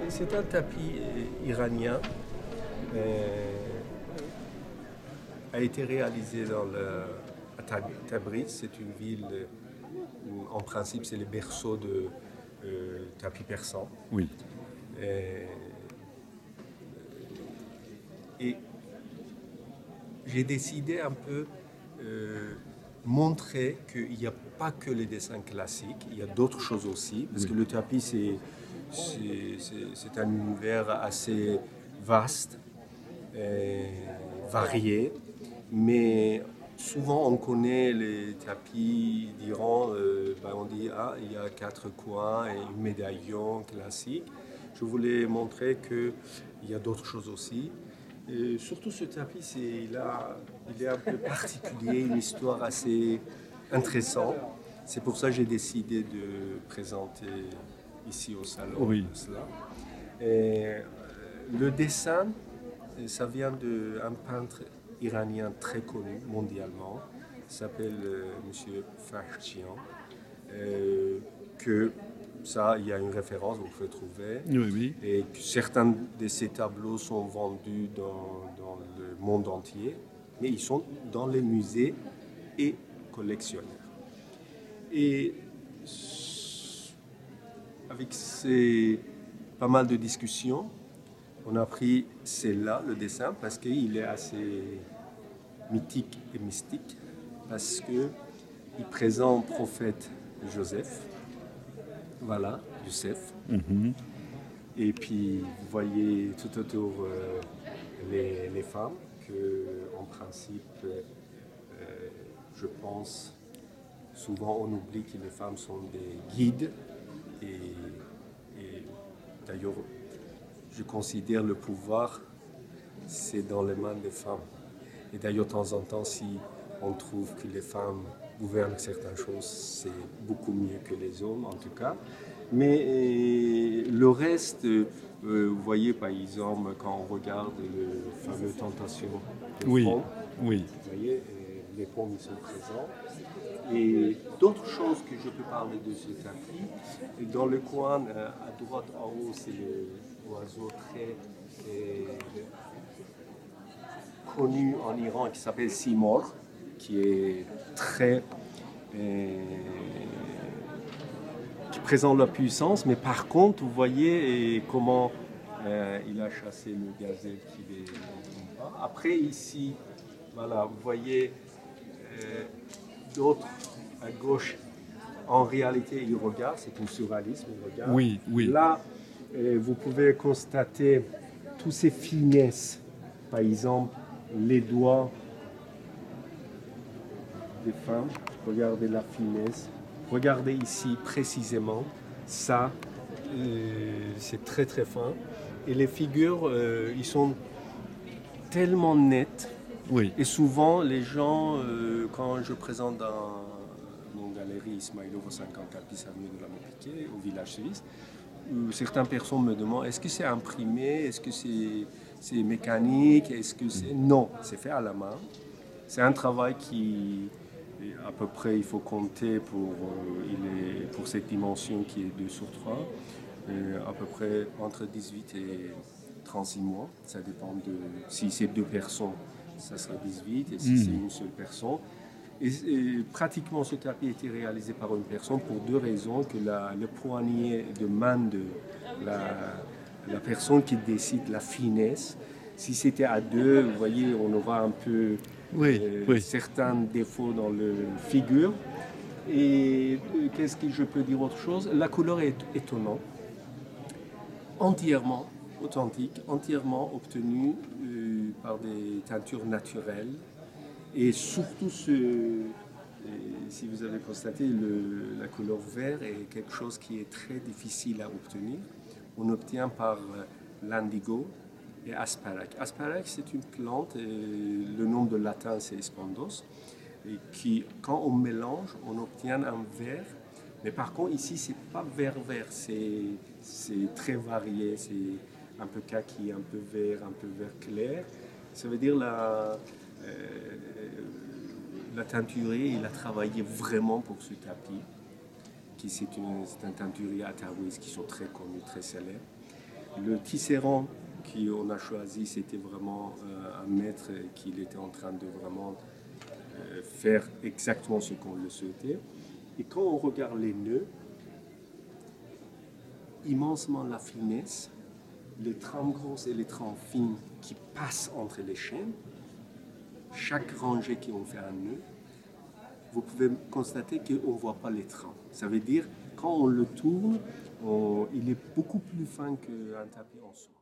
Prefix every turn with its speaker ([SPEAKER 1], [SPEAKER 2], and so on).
[SPEAKER 1] C'est un tapis iranien. A été réalisé à Tabriz. C'est une ville où, en principe, c'est le berceau de tapis persan.
[SPEAKER 2] Oui.
[SPEAKER 1] Et j'ai décidé un peu montrer qu'il n'y a pas que les dessins classiques, il y a d'autres choses aussi, parce que le tapis, c'est un univers assez vaste, varié, mais souvent on connaît les tapis d'Iran, on dit il y a 4 coins et un médaillon classique. Je voulais montrer qu'il y a d'autres choses aussi. Et surtout ce tapis, il est un peu particulier, une histoire assez intéressante. C'est pour ça que j'ai décidé de présenter ici au salon cela. Et le dessin, ça vient d'un peintre iranien très connu mondialement, il s'appelle M. Farchian, que ça, il y a une référence, vous pouvez trouver.
[SPEAKER 2] Oui.
[SPEAKER 1] Et que certains de ces tableaux sont vendus dans le monde entier, mais ils sont dans les musées et collectionneurs. Et avec pas mal de discussions, on a pris celle-là, le dessin, parce qu'il est assez mythique et mystique, parce qu'il présente le prophète Joseph. Voilà, Youssef.
[SPEAKER 2] Mm-hmm.
[SPEAKER 1] Et puis, vous voyez tout autour les femmes, que, en principe, je pense, souvent on oublie que les femmes sont des guides. Et d'ailleurs, je considère le pouvoir, c'est dans les mains des femmes. Et d'ailleurs, de temps en temps, si on trouve que les femmes gouvernent certaines choses, c'est beaucoup mieux que les hommes, en tout cas. Mais le reste, vous voyez, par exemple, quand on regarde le fameux Tentation de pommes, vous voyez, les pommes, ils sont présents. Et d'autres choses que je peux parler de ce tapis, dans le coin à droite en haut, c'est l'oiseau très connu en Iran qui s'appelle Simor, qui est très qui présente la puissance, mais par contre, vous voyez comment il a chassé le gazelle qui est là. Après ici, voilà, vous voyez d'autres à gauche. En réalité, il regarde, c'est un surréalisme, il regarde.
[SPEAKER 2] Oui.
[SPEAKER 1] Là, vous pouvez constater toutes ces finesses, par exemple, les doigts des femmes. Regardez la finesse. Regardez ici précisément. Ça, c'est très très fin. Et les figures, ils sont tellement nettes.
[SPEAKER 2] Oui.
[SPEAKER 1] Et souvent, les gens, quand je présente dans mon galerie Ismaïlov 54 avenue de la Montpiquet, au village suisse, certaines personnes me demandent est-ce que c'est imprimé, est-ce que c'est mécanique, est-ce que c'est... Non, c'est fait à la main. C'est un travail qui, à peu près, il faut compter pour cette dimension qui est 2 sur 3, à peu près entre 18 et 36 mois. Ça dépend de... Si c'est 2 personnes, ça sera 18, et si c'est une seule personne. Et pratiquement ce tapis a été réalisé par une personne pour 2 raisons, que le poignet de main de la personne qui décide la finesse. Si c'était à 2, vous voyez, on aura un peu certains défauts dans la figure. Et qu'est-ce que je peux dire autre chose? La couleur est étonnante, entièrement authentique, entièrement obtenue par des teintures naturelles. Et surtout, si vous avez constaté, la couleur vert est quelque chose qui est très difficile à obtenir. On obtient par l'indigo et asparaque. Asparaque, c'est une plante, le nom de latin c'est Spondos, et qui, quand on mélange, on obtient un vert. Mais par contre, ici, c'est pas vert-vert, c'est très varié, c'est un peu kaki, un peu vert clair. Ça veut dire la teinturier, il a travaillé vraiment pour ce tapis, qui c'est un teinturier à Tabriz qui sont très connus, très célèbres. Le tisserand qu'on a choisi, c'était vraiment un maître qui était en train de vraiment faire exactement ce qu'on le souhaitait. Et quand on regarde les nœuds, immensement la finesse, les trames grosses et les trames fines qui passent entre les chaînes, chaque rangée qui ont fait un nœud, vous pouvez constater qu'on ne voit pas les trames. Ça veut dire, quand on le tourne, il est beaucoup plus fin qu'un tapis en soie.